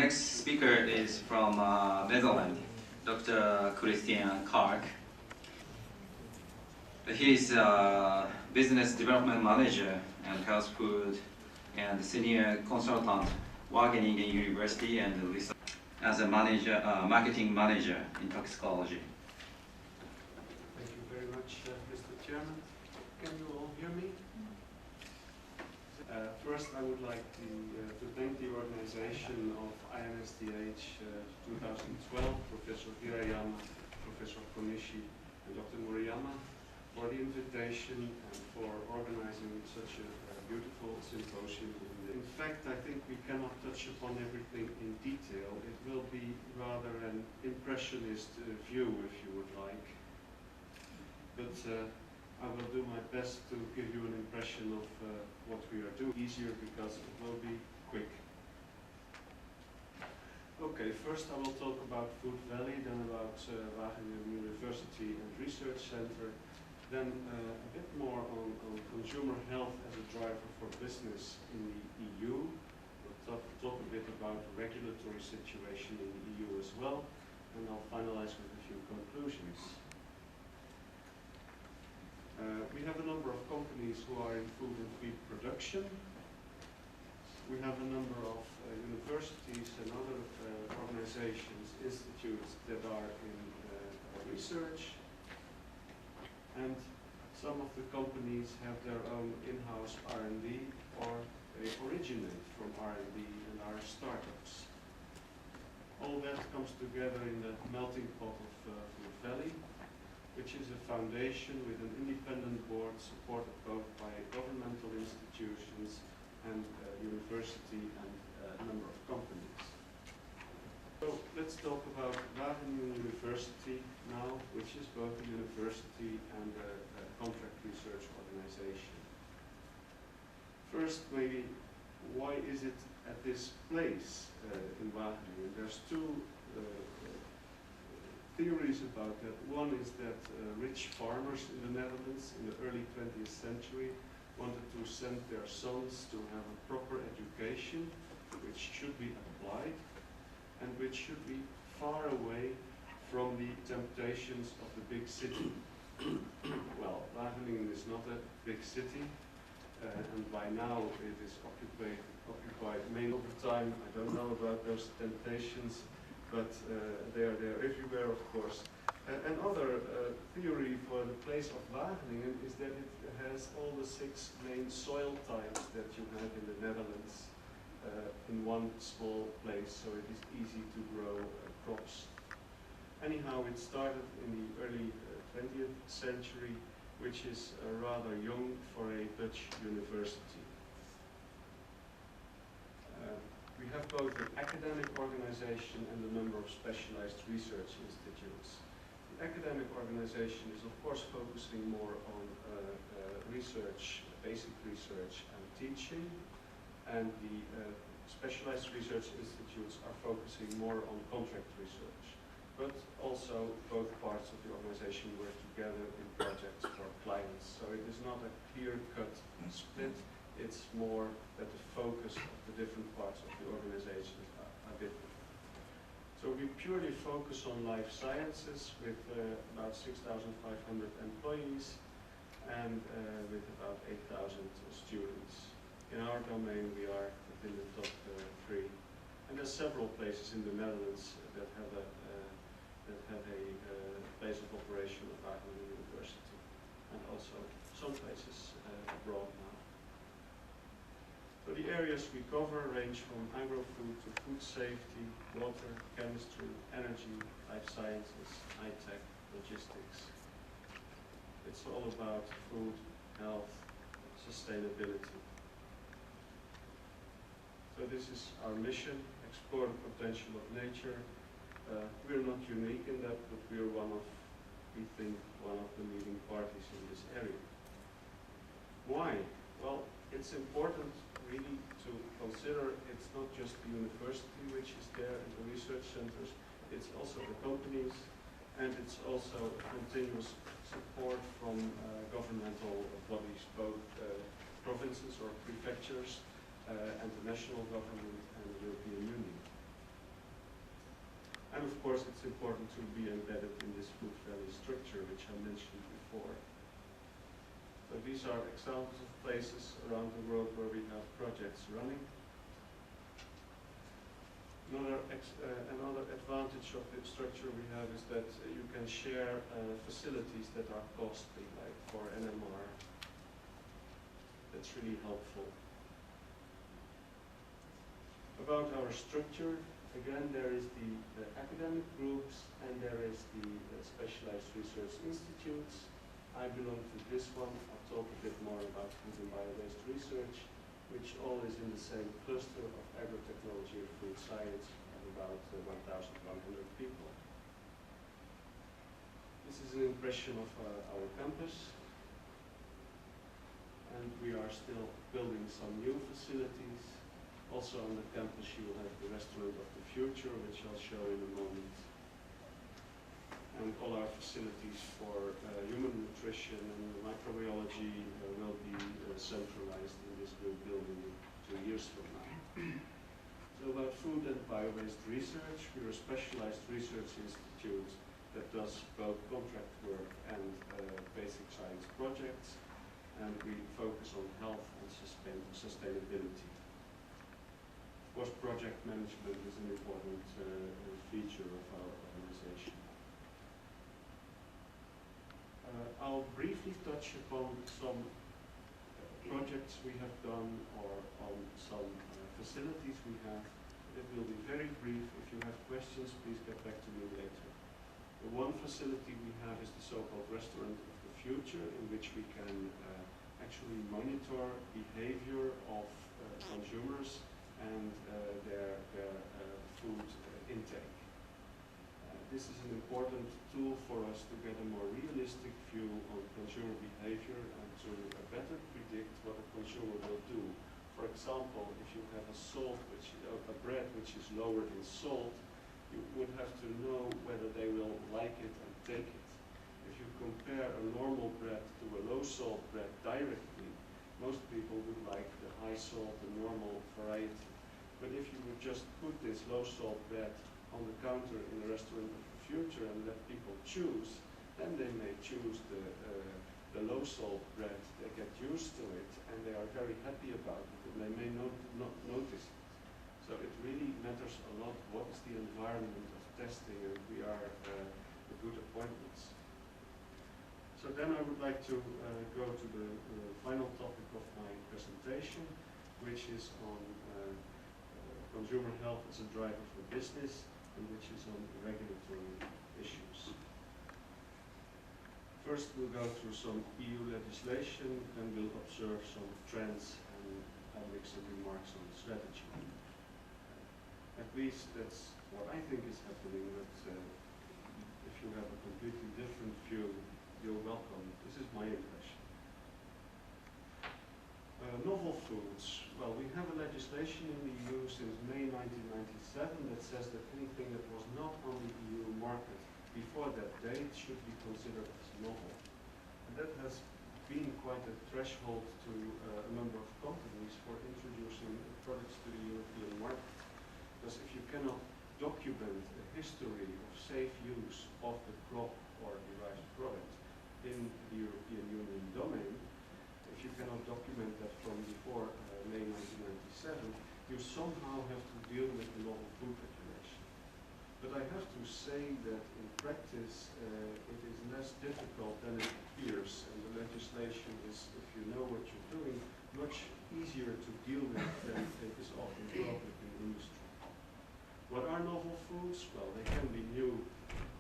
Next speaker is from Netherlands, Dr. Christian Kark. He is a business development manager and health food and senior consultant Wageningen University and research as a manager, marketing manager in toxicology. Thank you very much, Mr. Chairman. Can you all hear me? First, I would like to thank the organization of INSTH 2012, Professor Hirayama, Professor Konishi, and Dr. Murayama for the invitation and for organizing such a beautiful symposium. In fact, I think we cannot touch upon everything in detail. It will be rather an impressionist view, if you would like. But I will do my best to give you an impression of what we are doing. Easier because it will be quick. Okay, first I will talk about FoodValley, then about Wageningen University and Research Center, then a bit more on consumer health as a driver for business in the EU. We'll talk a bit about the regulatory situation in the EU as well, and I'll finalize with a few conclusions. We have a number of companies who are in food and feed production. We have a number of universities and other organizations, institutes that are in research. And some of the companies have their own in-house R&D or they originate from R&D and are startups. All that comes together in the melting pot of FoodValley, which is a foundation with an independent board supported both by governmental institutions and university and a number of companies. So let's talk about Wageningen University now, which is both a university and a contract research organization. First, maybe, why is it at this place in Wageningen? There's two theories about that. One is that rich farmers in the Netherlands in the early 20th century wanted to send their sons to have a proper education, which should be applied and which should be far away from the temptations of the big city. Well, Wageningen is not a big city, and by now it is occupied mainly over time. I don't know about those temptations, but they are there everywhere, of course. Another theory for the place of Wageningen is that it has all the 6 main soil types that you have in the Netherlands in one small place, so it is easy to grow crops. Anyhow, it started in the early 20th century, which is rather young for a Dutch university. We have both an academic organization and a number of specialized research institutes. The academic organization is of course focusing more on research, basic research and teaching, and the specialized research institutes are focusing more on contract research. But also both parts of the organization work together in projects for clients. So it is not a clear-cut split. It's more that the focus of the different parts of the organization are different. So we purely focus on life sciences with about 6,500 employees and with about 8,000 students. In our domain we are within the top 3. And there's several places in the Netherlands that have a place of operation of Wageningen University, and also some places abroad now. So the areas we cover range from agro-food to food safety, water, chemistry, energy, life sciences, high-tech, logistics. It's all about food, health, sustainability. So this is our mission, explore the potential of nature. We're not unique in that, but we are we think, one of the leading parties in this area. Why? Well, it's important really to consider it's not just the university which is there and the research centers, it's also the companies, and it's also continuous support from governmental bodies, both provinces or prefectures, and the national government and the European Union. And of course, it's important to be embedded in this FoodValley structure, which I mentioned before. So these are examples of places around the world where we have projects running. Another advantage of the structure we have is that you can share facilities that are costly, like for NMR. That's really helpful. About our structure, again, there is the academic groups and there is the specialized research institutes. I belong to this one. I'll talk a bit more about food and bio-based research, which all is in the same cluster of agrotechnology and food science, of about 1,100 people. This is an impression of our campus, and we are still building some new facilities. Also on the campus you will have the restaurant of the future, which I'll show in a moment. And all our facilities for human nutrition and microbiology will be centralized in this new building 2 years from now. So about food and bio-based research, we're a specialized research institute that does both contract work and basic science projects, and we focus on health and sustainability. Of course, project management is an important feature of our organization. I'll briefly touch upon some projects we have done or on some facilities we have. It will be very brief. If you have questions, please get back to me later. The one facility we have is the so-called restaurant of the future, in which we can actually monitor behavior of consumers and their food intake. This is an important tool for us to get a more realistic view on consumer behavior and to better predict what a consumer will do. For example, if you have a bread which is lower in salt, you would have to know whether they will like it and take it. If you compare a normal bread to a low salt bread directly, most people would like the high salt, the normal variety. But if you would just put this low salt bread on the counter in the restaurant of the future and let people choose, then they may choose the low salt bread. They get used to it and they are very happy about it, and they may not notice it. So it really matters a lot what is the environment of testing, and we are a good appointments. So then I would like to go to the final topic of my presentation, which is on consumer health as a driver for business, and which is on regulatory issues. First, we'll go through some EU legislation, and we'll observe some trends, and I'll make some remarks on the strategy. At least that's what I think is happening, but if you have a completely different view, you're welcome. This is my impression. Novel foods. Well, we have a legislation in the EU since May 1997 that says that anything that was not on the EU market before that date should be considered as novel. And that has been quite a threshold to a number of companies for introducing products to the European market. Because if you cannot document a history of safe use of the crop or derived product in the European Union domain, if you cannot document that from before May 1997, you somehow have to deal with the novel food regulation. But I have to say that in practice it is less difficult than it appears, and the legislation is, if you know what you're doing, much easier to deal with than it is often thought in the industry. What are novel foods? Well, they can be new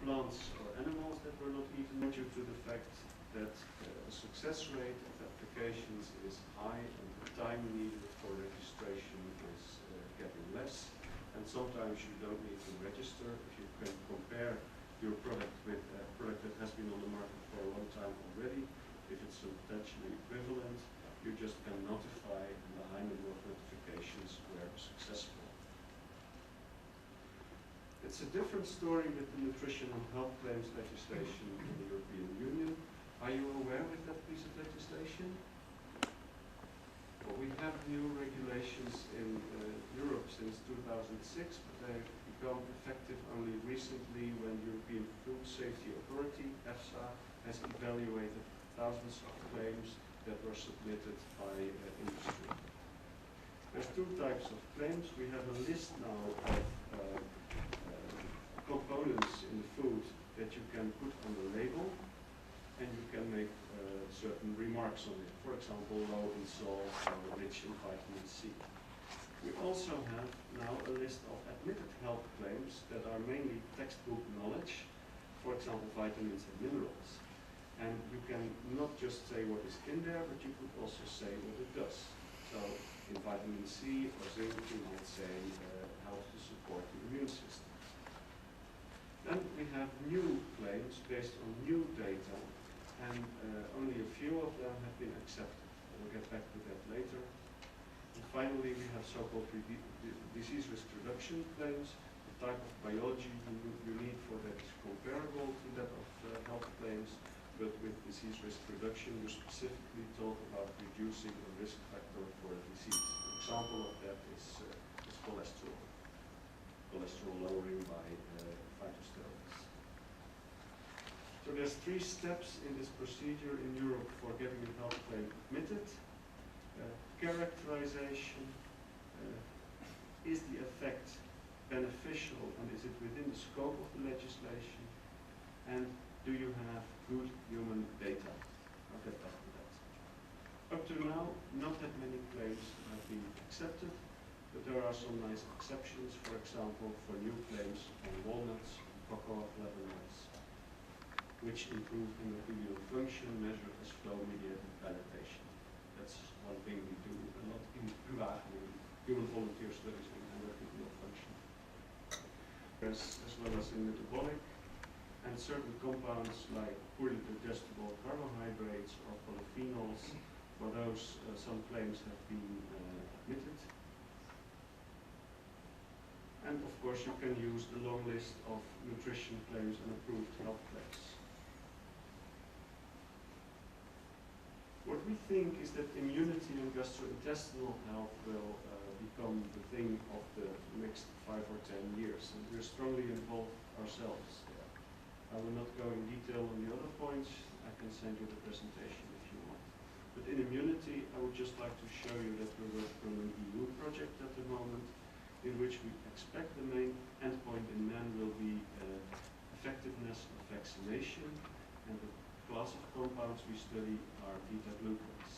plants or animals that were not eaten, due to the fact that the success rate of applications is high and the time needed for registration is getting less. And sometimes you don't need to register. If you can compare your product with a product that has been on the market for a long time already, if it's substantially equivalent, you just can notify, and the high number of notifications were successful. It's a different story with the nutrition and health claims legislation in the European Union. Are you aware of that piece of legislation? Well, we have new regulations in Europe since 2006, but they've become effective only recently when European Food Safety Authority, EFSA, has evaluated thousands of claims that were submitted by industry. There's two types of claims. We have a list now of components in the food that you can put on the label, and you can make certain remarks on it. For example, low in salt or rich in vitamin C. We also have now a list of admitted health claims that are mainly textbook knowledge, for example, vitamins and minerals. And you can not just say what is in there, but you could also say what it does. So in vitamin C or zinc, you might say helps to support the immune system. Then we have new claims based on new data, and only a few of them have been accepted. We'll get back to that later. And finally, we have so-called disease risk reduction claims. The type of biology you need for that is comparable to that of health claims, but with disease risk reduction, you specifically talk about reducing a risk factor for a disease. An example of that is cholesterol. Cholesterol lowering by phytosteroids. So there's 3 steps in this procedure in Europe for getting a health claim admitted. Characterization, is the effect beneficial and is it within the scope of the legislation? And do you have good human data? I'll get back to that. Up to now, not that many claims have been accepted, but there are some nice exceptions, for example, for new claims on walnuts, cocoa flavonoids, which improve endothelial function measured as flow-mediated palliation. That's one thing we do a lot in WAGENINGEN, human volunteer studies in endothelial function. As well as in metabolic, and certain compounds like poorly digestible carbohydrates or polyphenols, for those some claims have been admitted. And of course you can use the long list of nutrition claims and approved health claims. What we think is that immunity and gastrointestinal health will become the thing of the next 5 or 10 years, and we're strongly involved ourselves there. I will not go in detail on the other points. I can send you the presentation if you want. But in immunity, I would just like to show you that we're working on an EU project at the moment, in which we expect the main endpoint in men will be effectiveness of vaccination, and the class of compounds we study are beta-glucans.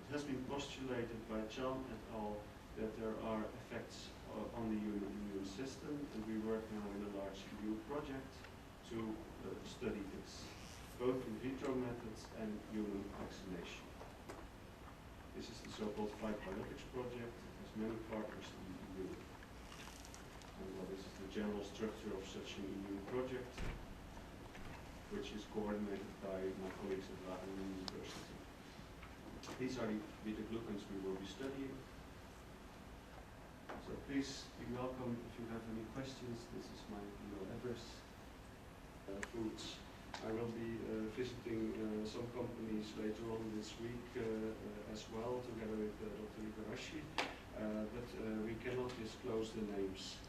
It has been postulated by Chan et al. That there are effects on the human immune system, and we work now in a large EU project to study this, both in vitro methods and human vaccination. This is the so-called Fight Biotics project. It has many partners in the EU. And well, this is the general structure of such an EU project, which is coordinated by my colleagues at Wageningen University. These are the beta-glucans we will be studying. So please be welcome if you have any questions. This is my email address. Foods. I will be visiting some companies later on this week as well, together with Dr. Igarashi, but we cannot disclose the names